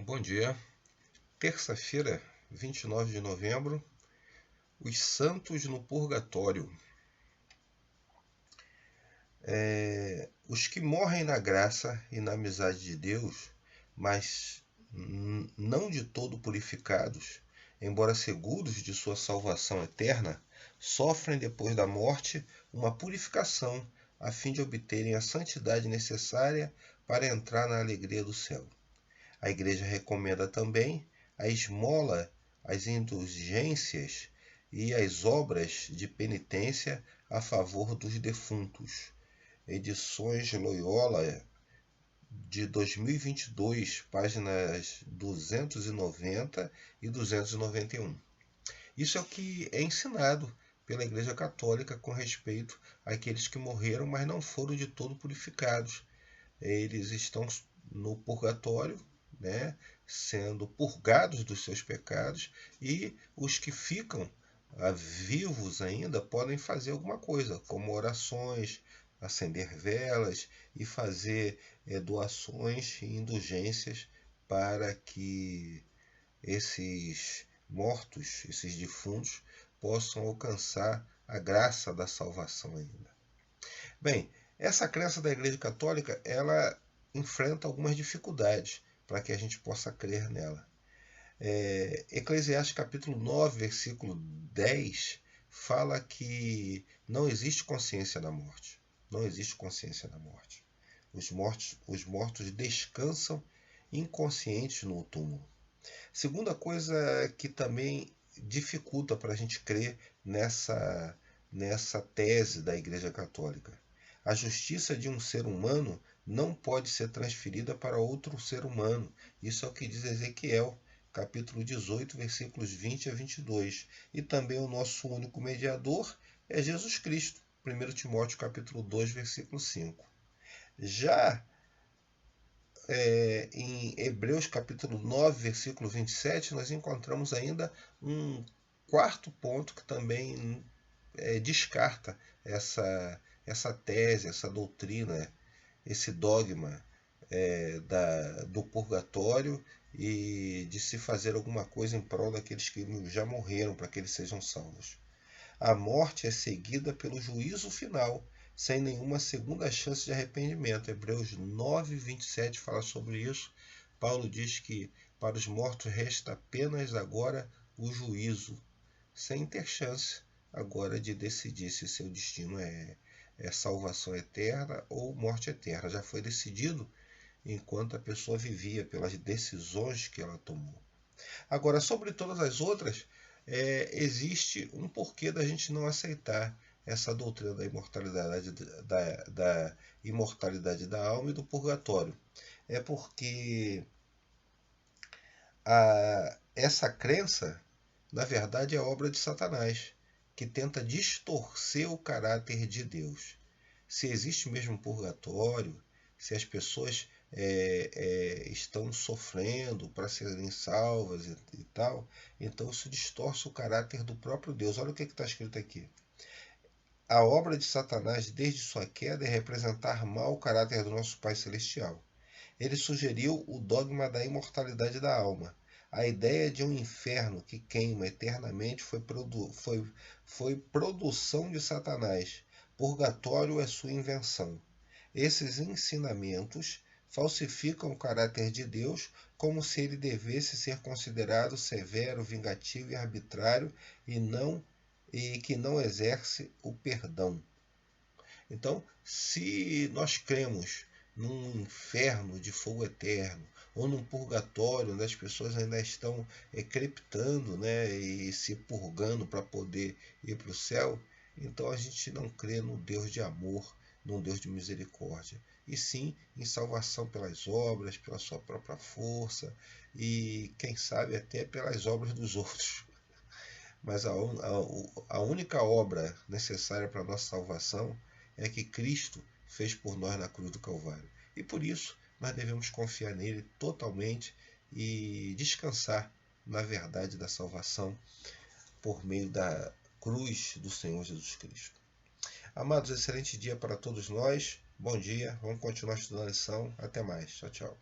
Bom dia, terça-feira, 29 de novembro, os santos no purgatório. Os que morrem na graça e na amizade de Deus, mas não de todo purificados, embora seguros de sua salvação eterna, sofrem depois da morte uma purificação, a fim de obterem a santidade necessária para entrar na alegria do céu. A Igreja recomenda também a esmola, as indulgências e as obras de penitência a favor dos defuntos. Edições Loyola de 2022, páginas 290 e 291. Isso é o que é ensinado pela Igreja Católica com respeito àqueles que morreram, mas não foram de todo purificados. Eles estão no purgatório, né, sendo purgados dos seus pecados, e os que ficam vivos ainda podem fazer alguma coisa, como orações, acender velas e fazer doações e indulgências para que esses mortos, esses defuntos, possam alcançar a graça da salvação ainda. Bem, essa crença da Igreja Católica, ela enfrenta algumas dificuldades para que a gente possa crer nela. Eclesiastes capítulo 9, versículo 10, fala que não existe consciência da morte. Não existe consciência da morte. Os mortos descansam inconscientes no túmulo. Segunda coisa que também dificulta para a gente crer nessa tese da Igreja Católica. A justiça de um ser humano não pode ser transferida para outro ser humano. Isso é o que diz Ezequiel, capítulo 18, versículos 20 a 22. E também o nosso único mediador é Jesus Cristo, 1 Timóteo, capítulo 2, versículo 5. Já em Hebreus, capítulo 9, versículo 27, nós encontramos ainda um quarto ponto que também descarta essa tese, essa doutrina, esse dogma do purgatório e de se fazer alguma coisa em prol daqueles que já morreram, para que eles sejam salvos. A morte é seguida pelo juízo final, sem nenhuma segunda chance de arrependimento. Hebreus 9, 27 fala sobre isso. Paulo diz que para os mortos resta apenas agora o juízo, sem ter chance agora de decidir se seu destino é salvação eterna ou morte eterna. Já foi decidido enquanto a pessoa vivia, pelas decisões que ela tomou. Agora, sobre todas as outras, existe um porquê da gente não aceitar essa doutrina da imortalidade da imortalidade da alma e do purgatório. É porque essa crença, na verdade, é obra de Satanás, que tenta distorcer o caráter de Deus. Se existe mesmo purgatório, se as pessoas estão sofrendo para serem salvas e tal, então isso distorce o caráter do próprio Deus. Olha o que está escrito aqui. A obra de Satanás desde sua queda é representar mal o caráter do nosso Pai Celestial. Ele sugeriu o dogma da imortalidade da alma. A ideia de um inferno que queima eternamente foi produção de Satanás. Purgatório é sua invenção. Esses ensinamentos falsificam o caráter de Deus, como se ele devesse ser considerado severo, vingativo e arbitrário e que não exerce o perdão. Então, se nós cremos num inferno de fogo eterno, ou num purgatório onde as pessoas ainda estão crepitando, né, e se purgando para poder ir para o céu, então a gente não crê no Deus de amor, num Deus de misericórdia, e sim em salvação pelas obras, pela sua própria força e, quem sabe, até pelas obras dos outros. Mas a única obra necessária para a nossa salvação é que Cristo fez por nós na cruz do Calvário. E por isso nós devemos confiar nele totalmente e descansar na verdade da salvação por meio da cruz do Senhor Jesus Cristo. Amados, excelente dia para todos nós. Bom dia. Vamos continuar estudando a lição. Até mais. Tchau, tchau.